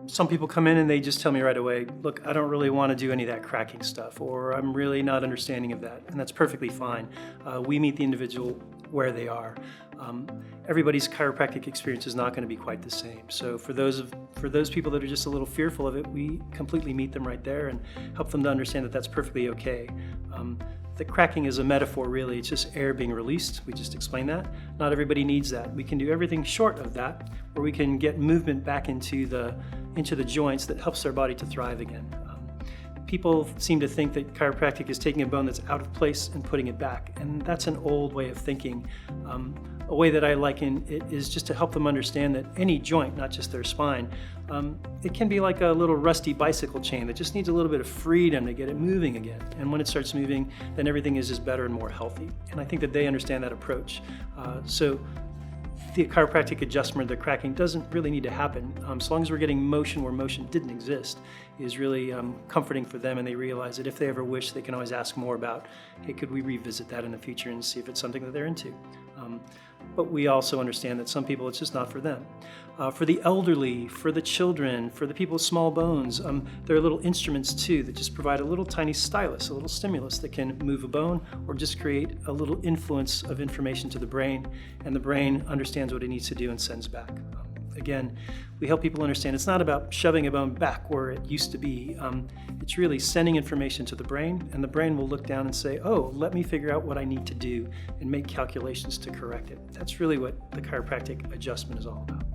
Some people come in and they just tell me right away, look, I don't really want to do any of that cracking stuff, or I'm really not understanding of that, and that's perfectly fine. We meet the individual where they are. Everybody's chiropractic experience is not going to be quite the same. So for those people that are just a little fearful of it, we completely meet them right there and help them to understand that that's perfectly okay. The cracking is a metaphor, really. It's just air being released. We just explained that. Not everybody needs that. We can do everything short of that, where we can get movement back into the joints that helps their body to thrive again. People seem to think that chiropractic is taking a bone that's out of place and putting it back, and that's an old way of thinking. A way that I liken it is just to help them understand that any joint, not just their spine, it can be like a little rusty bicycle chain that just needs a little bit of freedom to get it moving again. And when it starts moving, then everything is just better and more healthy. And I think that they understand that approach. So the chiropractic adjustment, the cracking, doesn't really need to happen. So long as we're getting motion where motion didn't exist is really comforting for them, and they realize that if they ever wish, they can always ask more about, hey, could we revisit that in the future and see if it's something that they're into. But we also understand that some people, it's just not for them. For the elderly, for the children, for the people with small bones, there are little instruments too that just provide a little tiny stylus, a little stimulus that can move a bone or just create a little influence of information to the brain, and the brain understands what it needs to do and sends back. Again, we help people understand it's not about shoving a bone back where it used to be. It's really sending information to the brain, and the brain will look down and say, oh, let me figure out what I need to do and make calculations to correct it. That's really what the chiropractic adjustment is all about.